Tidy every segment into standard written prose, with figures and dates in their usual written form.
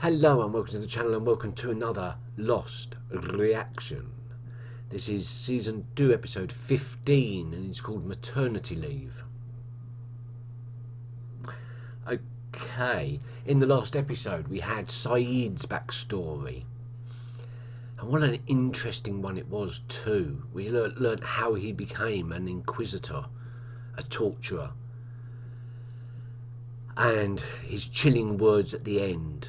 Hello and welcome to the channel and welcome to another Lost reaction. This is season 2 episode 15 and it's called Maternity Leave. Okay, in the last episode we had Saeed's backstory. And what an interesting one it was too. We learnt how he became an inquisitor, a torturer. And his chilling words at the end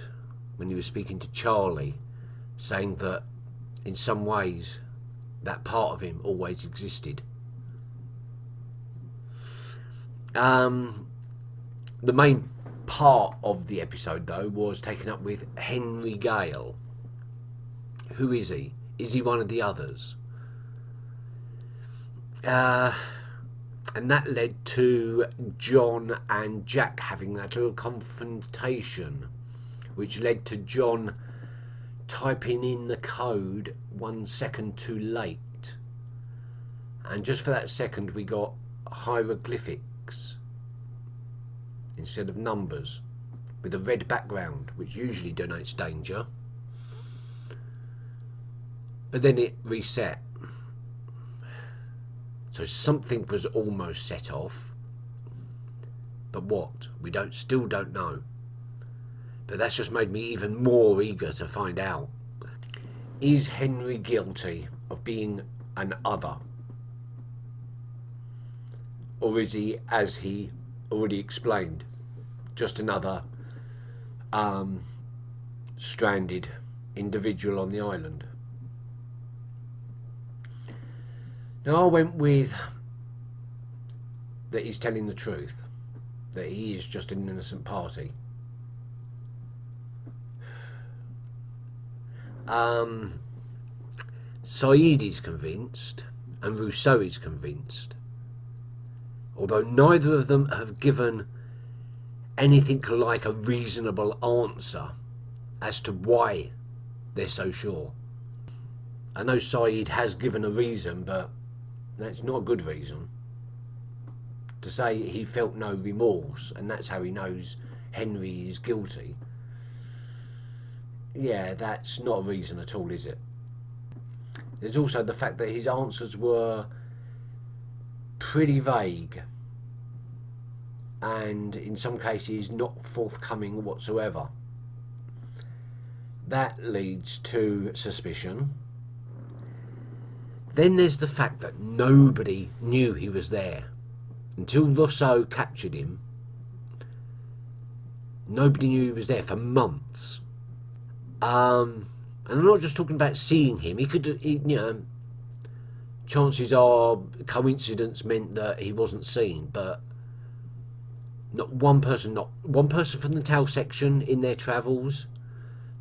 when he was speaking to Charlie, saying that in some ways that part of him always existed. The main part of the episode though was taken up with Henry Gale. Who is he? Is he one of the others? And that led to John and Jack having that little confrontation, which led to John typing in the code 1 second too late. And just for that second we got hieroglyphics instead of numbers with a red background, which usually denotes danger. But then it reset. So something was almost set off. But what? We still don't know. But that's just made me even more eager to find out. Is Henry guilty of being an other? Or is he, as he already explained, just another stranded individual on the island? Now I went with that he's telling the truth, that he is just an innocent party. Saeed is convinced and Rousseau is convinced, although neither of them have given anything like a reasonable answer as to why they're so sure. I know Saeed has given a reason, but that's not a good reason. To say he felt no remorse and that's how he knows Henry is guilty, yeah, that's not a reason at all, is it? There's also the fact that his answers were pretty vague and in some cases not forthcoming whatsoever. That leads to suspicion. Then there's the fact that nobody knew he was there. Until Rousseau captured him, nobody knew he was there for months. And I'm not just talking about seeing him. Chances are coincidence meant that he wasn't seen, but not one person from the Tau section in their travels,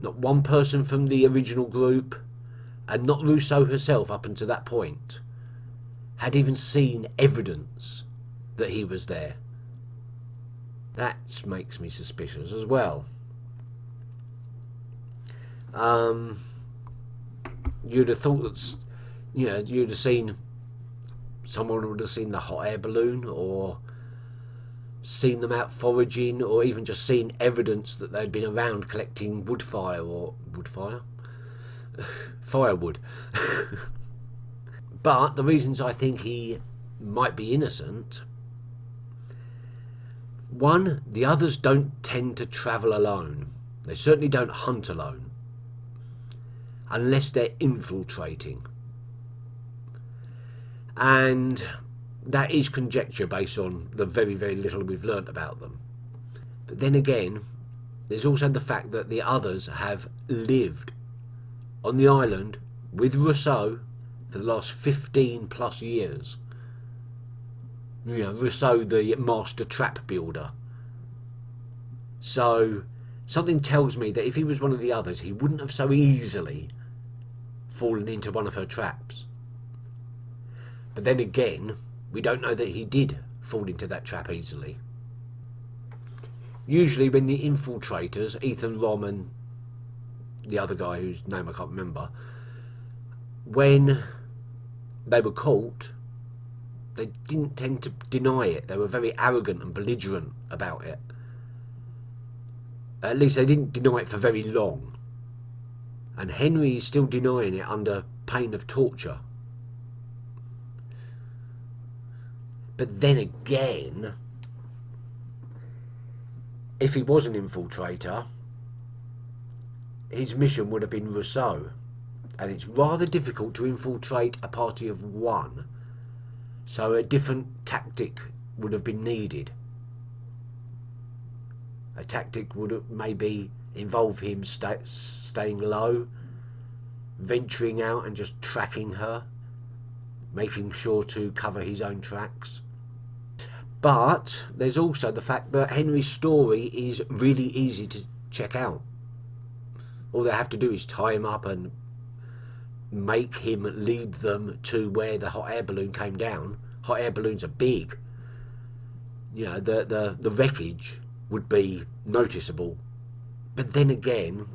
not one person from the original group, and not Rousseau herself up until that point had even seen evidence that he was there. That makes me suspicious as well. You'd have thought that, you'd have seen, someone would have seen the hot air balloon or seen them out foraging or even just seen evidence that they'd been around collecting firewood. But the reasons I think he might be innocent: one, the others don't tend to travel alone. They certainly don't hunt alone unless they're infiltrating, and that is conjecture based on the very, very little we've learnt about them. But then again, there's also the fact that the others have lived on the island with Rousseau for the last 15 plus years. Rousseau, the master trap builder. So something tells me that if he was one of the others, he wouldn't have so easily fallen into one of her traps. But then again, we don't know that he did fall into that trap easily. Usually when the infiltrators, Ethan, Rom and the other guy whose name I can't remember, when they were caught, they didn't tend to deny it. They were very arrogant and belligerent about it. At least they didn't deny it for very long. And Henry is still denying it under pain of torture. But then again, if he was an infiltrator, his mission would have been Rousseau. And it's rather difficult to infiltrate a party of one. So a different tactic would have been needed. A tactic would have maybe involve him staying low, venturing out and just tracking her, making sure to cover his own tracks. But there's also the fact that Henry's story is really easy to check out. All they have to do is tie him up and make him lead them to where the hot air balloon came down. Hot air balloons are big. You know, the wreckage would be noticeable. But then again,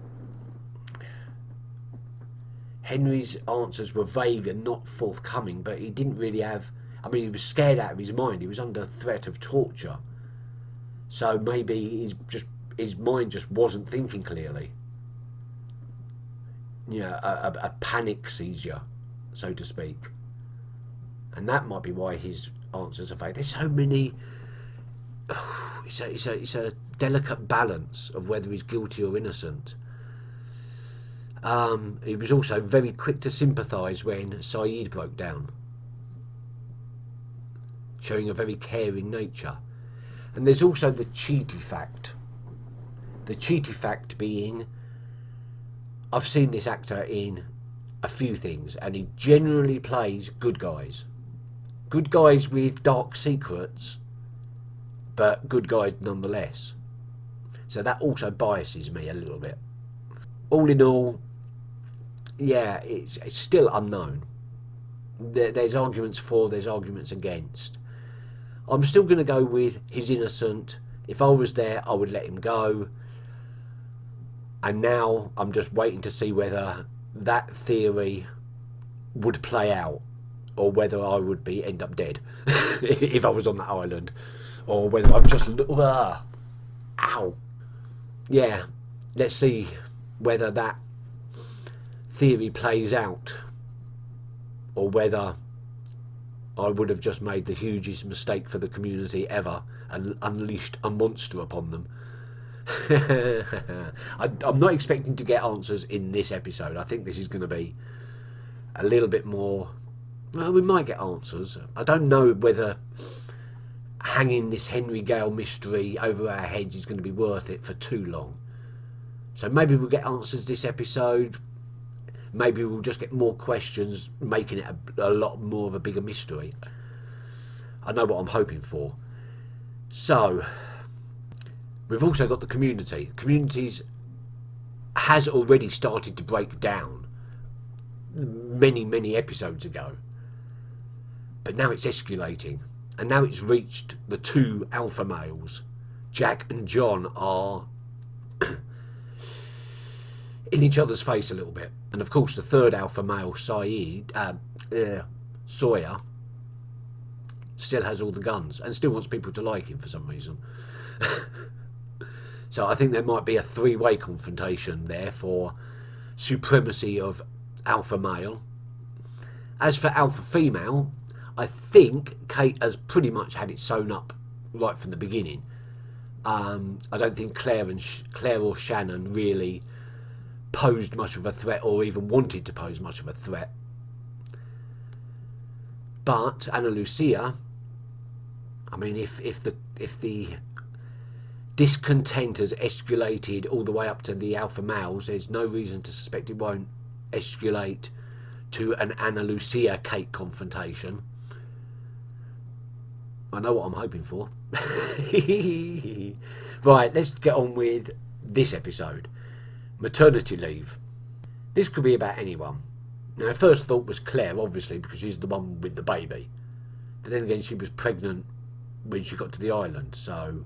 Henry's answers were vague and not forthcoming, but he didn't really have... I mean, he was scared out of his mind. He was under threat of torture. So maybe his mind just wasn't thinking clearly. You know, a panic seizure, so to speak. And that might be why his answers are vague. There's so many... It's a delicate balance of whether he's guilty or innocent. He was also very quick to sympathise when Saeed broke down, showing a very caring nature. And there's also the cheaty fact. The cheaty fact being, I've seen this actor in a few things, and he generally plays good guys. Good guys with dark secrets, but good guys nonetheless. So that also biases me a little bit. All in all, yeah, it's still unknown. There's arguments for, there's arguments against. I'm still going to go with he's innocent. If I was there, I would let him go. And now I'm just waiting to see whether that theory would play out, or whether I would end up dead if I was on that island, or whether I'm just ow. Yeah, let's see whether that theory plays out, or whether I would have just made the hugest mistake for the community ever and unleashed a monster upon them. I'm not expecting to get answers in this episode. I think this is going to be a little bit more... Well, we might get answers. I don't know whether hanging this Henry Gale mystery over our heads is going to be worth it for too long. So maybe we'll get answers this episode. Maybe we'll just get more questions, making it a lot more of a bigger mystery. I know what I'm hoping for. So, we've also got the community. Communities has already started to break down many episodes ago. But now it's escalating. And now it's reached the two alpha males. Jack and John are in each other's face a little bit. And of course the third alpha male, Sawyer, still has all the guns and still wants people to like him for some reason. So I think there might be a three-way confrontation there for supremacy of alpha male. As for alpha female, I think Kate has pretty much had it sewn up right from the beginning. I don't think Claire or Shannon really posed much of a threat, or even wanted to pose much of a threat. But Ana Lucia, I mean, if the discontent has escalated all the way up to the alpha males, there's no reason to suspect it won't escalate to an Ana Lucia Kate confrontation. I know what I'm hoping for. Right, let's get on with this episode. Maternity leave. This could be about anyone. Now, first thought was Claire, obviously, because she's the one with the baby. But then again, she was pregnant when she got to the island, so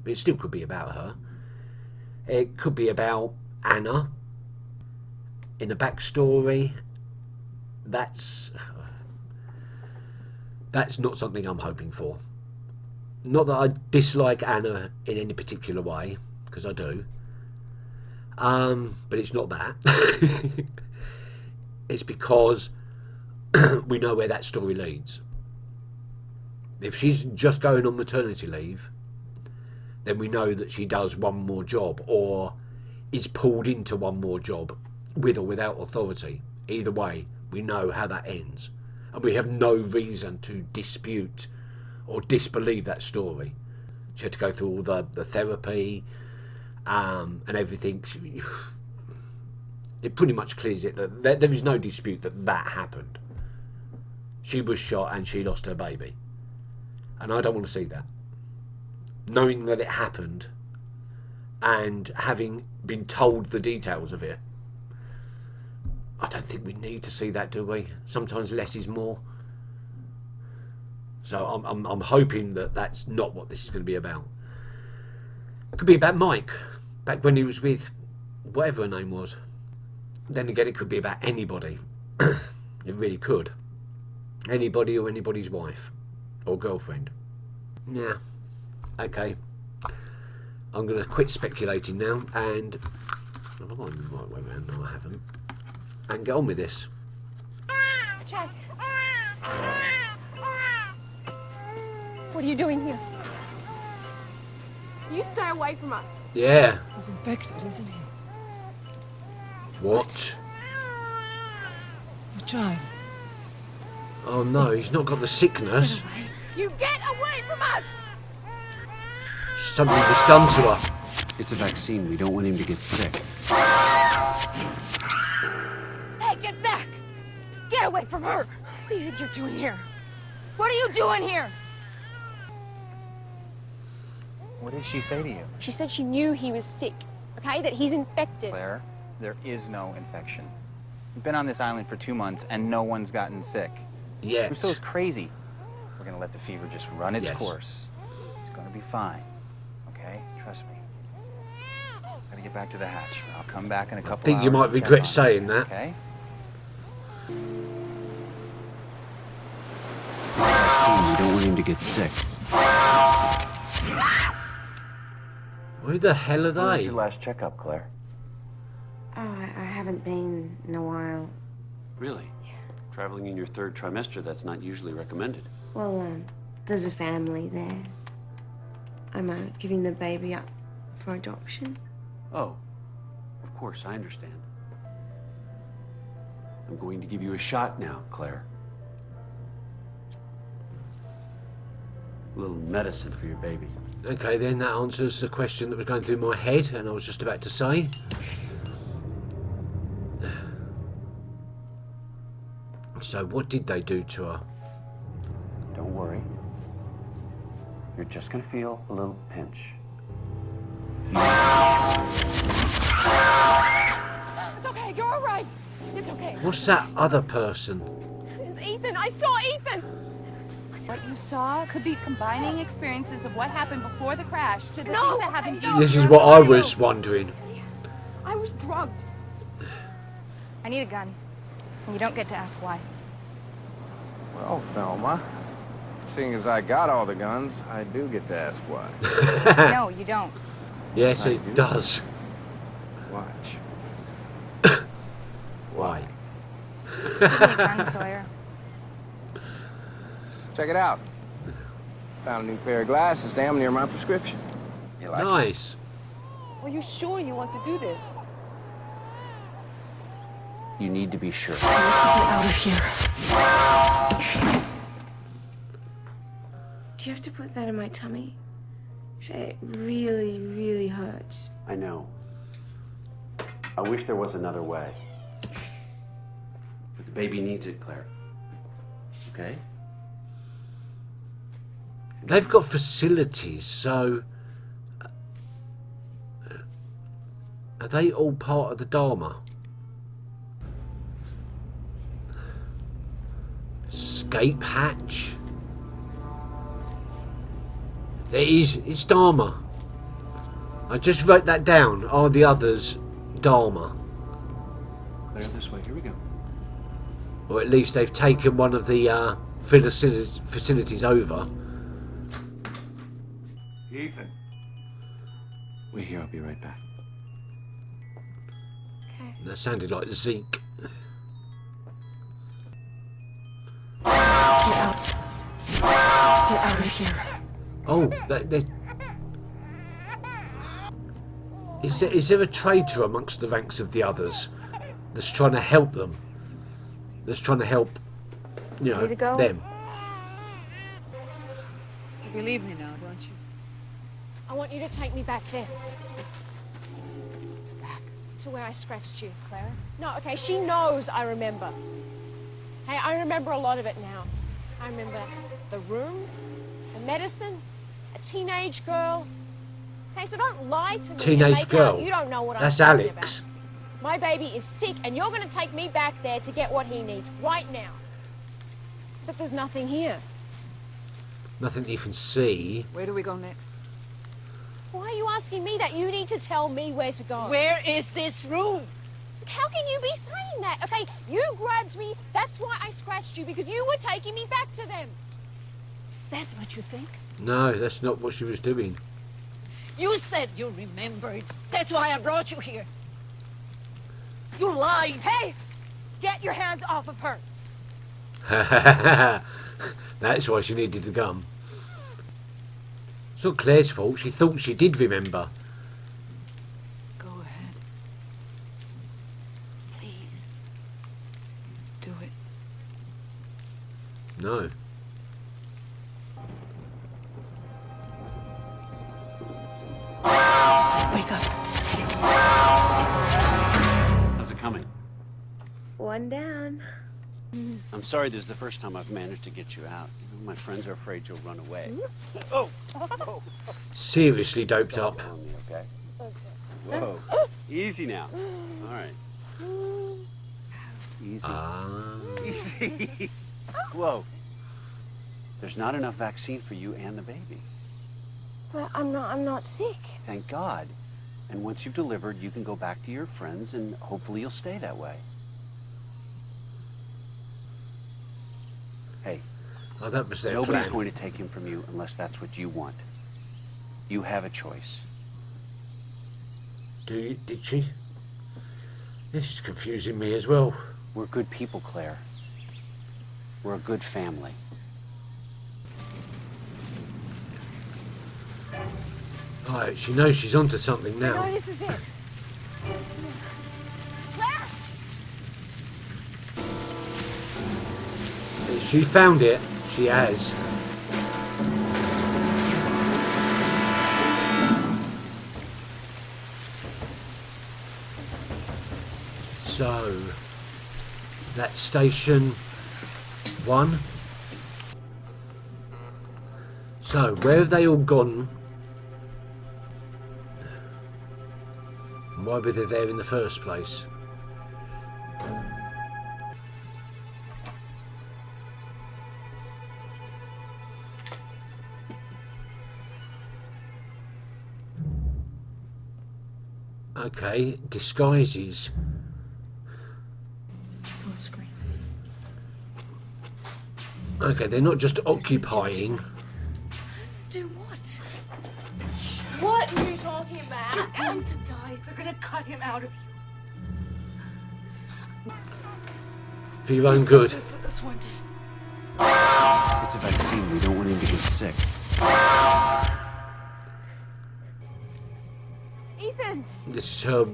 it still could be about her. It could be about Anna in a backstory. That's not something I'm hoping for. Not that I dislike Anna in any particular way, because I do. But it's not that. It's because we know where that story leads. If she's just going on maternity leave, then we know that she does one more job or is pulled into one more job with or without authority. Either way, we know how that ends. And we have no reason to dispute or disbelieve that story. She had to go through all the therapy and everything. It pretty much clears it that there is no dispute that happened. She was shot and she lost her baby. And I don't want to see that. Knowing that it happened and having been told the details of it, I don't think we need to see that, do we? Sometimes less is more. So I'm hoping that that's not what this is going to be about. It could be about Mike, back when he was with whatever her name was. Then again, it could be about anybody. It really could. Anybody or anybody's wife or girlfriend. Yeah. Okay. I'm going to quit speculating now and... Have I gone the right way around? No, I haven't. And get on with this. Jack. What are you doing here? You stay away from us. Yeah. He's infected, isn't he? What? Your child. Oh no, he's not got the sickness. You get away from us! Something was done to her. It's a vaccine. We don't want him to get sick. Hey, get back! Get away from her! What do you think you're doing here? What are you doing here? What did she say to you? She said she knew he was sick, okay? That he's infected. Claire, there is no infection. We've been on this island for 2 months and no one's gotten sick. Yet. Rousseau's crazy. We're gonna let the fever just run its Yes. course. It's gonna be fine. Okay? Trust me. Gotta get back to the hatch. I'll come back in a couple hours. I think you might and check regret on saying you, that. Okay? Vaccine. We don't want him to get sick. Who the hell are When was they? your last checkup, Claire? Oh, I haven't been in a while. Really? Yeah. Traveling in your 3rd trimester, that's not usually recommended. Well, there's a family there. I'm giving the baby up for adoption. Oh, of course, I understand. I'm going to give you a shot now, Claire. A little medicine for your baby. Okay, then that answers the question that was going through my head, and I was just about to say. So, what did they do to her? Don't worry. You're just gonna feel a little pinch. It's okay, you're all right. It's okay. What's that other person? It's Ethan. I saw Ethan. What you saw could be combining experiences of what happened before the crash to the things that happened to you. This is what I was wondering. I was drugged. I need a gun. And you don't get to ask why. Well, Thelma, seeing as I got all the guns, I do get to ask why. No, you don't. Yes, I it do. does. Watch. Why? Give me a gun, Sawyer. Check it out. Found a new pair of glasses damn near my prescription. You like it? Nice. Are you sure you want to do this? You need to be sure. Get out of here. Do you have to put that in my tummy? 'Cause it really, really hurts. I know. I wish there was another way. But the baby needs it, Claire. Okay? They've got facilities, so... Are they all part of the Dharma? Escape hatch? It's Dharma. I just wrote that down. Are the others Dharma? Claire, this way. Here we go. Or at least they've taken one of the facilities over. Ethan. Wait here, I'll be right back. Okay. That sounded like Zeke. Get out. Get out of here. Oh, is there a traitor amongst the ranks of the others that's trying to help them? That's trying to help, you know, Ready to go? them. You believe me now, don't you? I want you to take me back there. Back to where I scratched you, Clara. No, okay, she knows I remember. Hey, I remember a lot of it now. I remember the room, the medicine, a teenage girl. Hey, so don't lie to me. Teenage and make girl? out you don't know what That's I'm talking Alex. about. My baby is sick, and you're going to take me back there to get what he needs right now. But there's nothing here. Nothing you can see. Where do we go next? Why are you asking me that? You need to tell me where to go. Where is this room? How can you be saying that? Okay, you grabbed me. That's why I scratched you, because you were taking me back to them. Is that what you think? No, that's not what she was doing. You said you remembered. That's why I brought you here. You lied. Hey, get your hands off of her. That's why she needed the gun. It's not Claire's fault. She thought she did remember. Go ahead. Please. Do it. No. Wake up. How's it coming? One down. I'm sorry this is the first time I've managed to get you out. You know, my friends are afraid you'll run away. Oh! Seriously doped up. On me, okay? Whoa. Easy now. All right. Easy. Easy. Whoa. There's not enough vaccine for you and the baby. But I'm not sick. Thank God. And once you've delivered, you can go back to your friends and hopefully you'll stay that way. Hey, Oh, that was their nobody's plan. going to take him from you unless that's what you want. You have a choice. Did she? This is confusing me as well. We're good people, Claire. We're a good family. Alright, she knows she's onto something No, now. this is it. Claire! She found it. She has. So, that's station 1. So, where have they all gone? Why were they there in the first place? Okay, disguises. Full screen. Okay, they're not just occupying. Do what? What are you talking about? You're going to die. We're gonna cut him out of you. For your own good. For this one day. It's a vaccine. We don't want him to get sick. Ethan! This is her.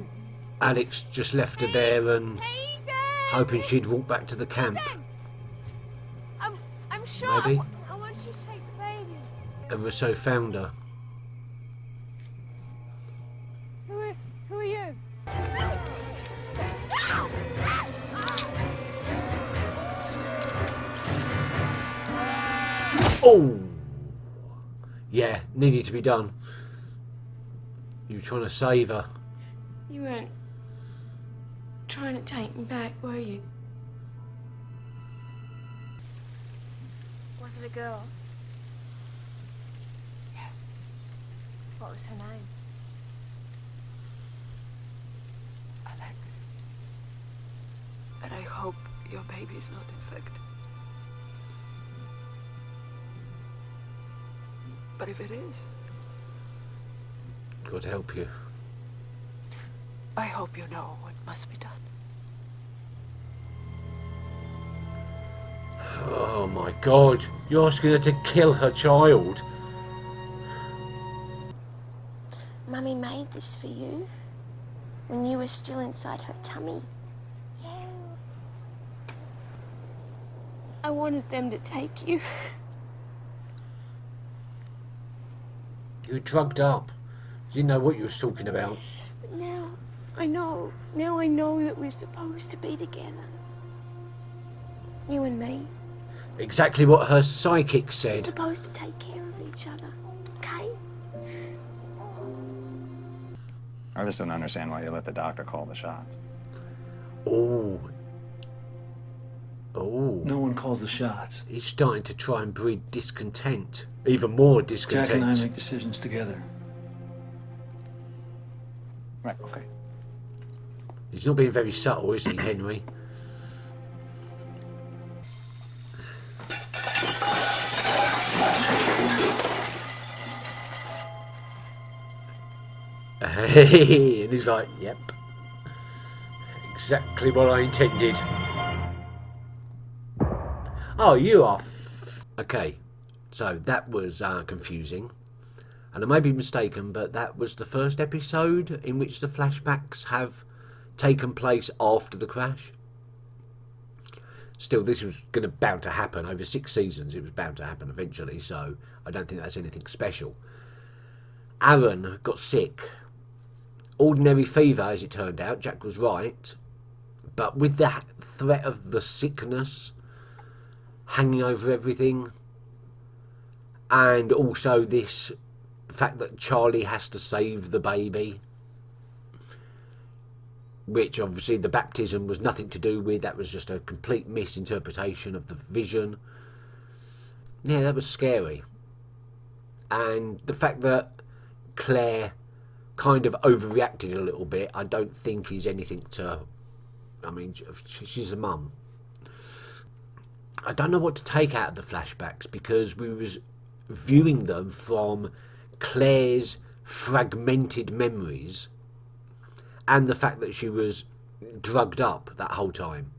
Alex just left her there and Hey, Ethan! hoping she'd walk back to the camp. Ethan! I'm sure. Maybe. I want you to take the baby. And Rousseau found her. Who are you? Oh! Yeah, needed to be done. You were trying to save her. You weren't trying to take me back, were you? Was it a girl? Yes. What was her name? Alex. And I hope your baby's not infected. But if it is, God help you. I hope you know what must be done. Oh my God, you're asking her to kill her child. Mummy made this for you when you were still inside her tummy. I wanted them to take you. You were drugged up. You didn't know what you was talking about. But now I know. Now I know that we're supposed to be together. You and me. Exactly what her psychic We're said. supposed to take care of each other. Okay? I just don't understand why you let the doctor call the shots. Oh. Oh. No one calls the shots. He's starting to try and breed discontent. Even more discontent. Jack and I make decisions together. Right, okay. He's not being very subtle, is he, Henry? Hey, and he's like, yep. Exactly what I intended. Oh, you are okay, so that was confusing. And I may be mistaken, but that was the first episode in which the flashbacks have taken place after the crash. Still, this was bound to happen over 6 seasons. It was bound to happen eventually, so I don't think that's anything special. Aaron got sick. Ordinary fever, as it turned out. Jack was right. But with the threat of the sickness hanging over everything, and also this fact that Charlie has to save the baby, which obviously the baptism was nothing to do with, that was just a complete misinterpretation of the vision. Yeah, that was scary. And the fact that Claire kind of overreacted a little bit, I don't think is anything to... I mean, she's a mum. I don't know what to take out of the flashbacks, because we was viewing them from Claire's fragmented memories and the fact that she was drugged up that whole time.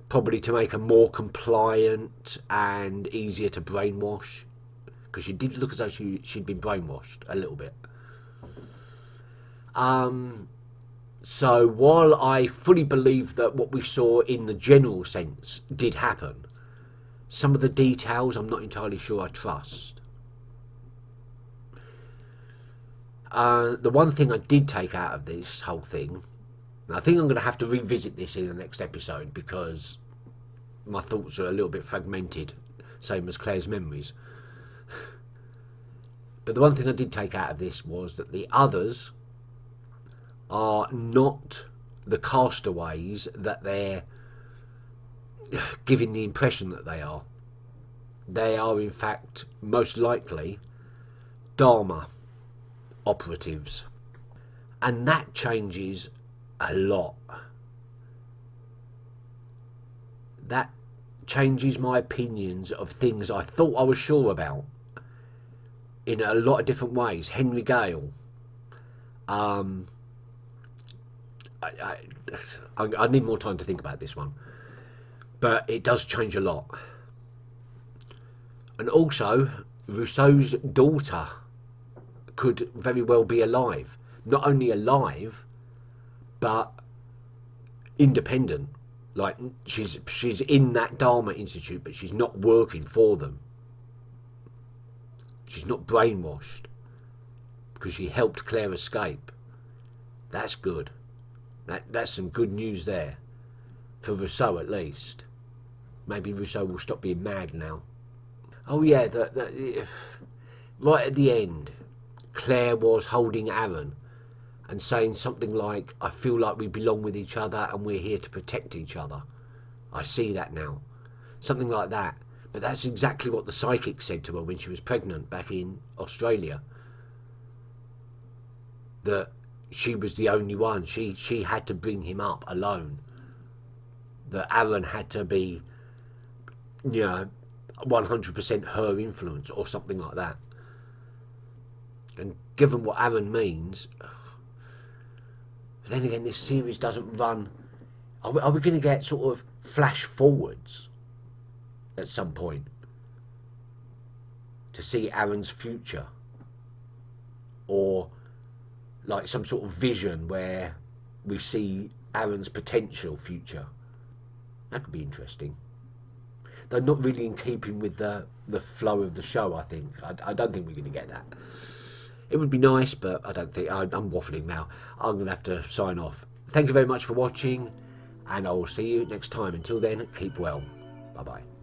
Probably to make her more compliant and easier to brainwash, because she did look as though she'd been brainwashed a little bit. So while I fully believe that what we saw in the general sense did happen, some of the details I'm not entirely sure I trust. The one thing I did take out of this whole thing, and I think I'm going to have to revisit this in the next episode because my thoughts are a little bit fragmented, same as Claire's memories. But the one thing I did take out of this was that the others are not the castaways that they're giving the impression that they are. They are, in fact, most likely Dharma operatives. And that changes a lot. That changes my opinions of things I thought I was sure about in a lot of different ways. Henry Gale. I need more time to think about this one. But it does change a lot. And also, Rousseau's daughter could very well be alive. Not only alive, but independent. Like, she's in that Dharma Institute, but she's not working for them. She's not brainwashed because she helped Claire escape. That's good. That's some good news there. For Rousseau, at least. Maybe Rousseau will stop being mad now. Oh yeah, right at the end, Claire was holding Aaron and saying something like, I feel like we belong with each other and we're here to protect each other. I see that now. Something like that. But that's exactly what the psychic said to her when she was pregnant back in Australia. That she was the only one. She had to bring him up alone. That Aaron had to be, 100% her influence or something like that. And given what Aaron means, then again, this series doesn't run. Are we going to get sort of flash forwards at some point to see Aaron's future? Or like some sort of vision where we see Aaron's potential future? That could be interesting. They're not really in keeping with the flow of the show, I think. I don't think we're going to get that. It would be nice, but I don't think... I'm waffling now. I'm going to have to sign off. Thank you very much for watching, and I will see you next time. Until then, keep well. Bye-bye.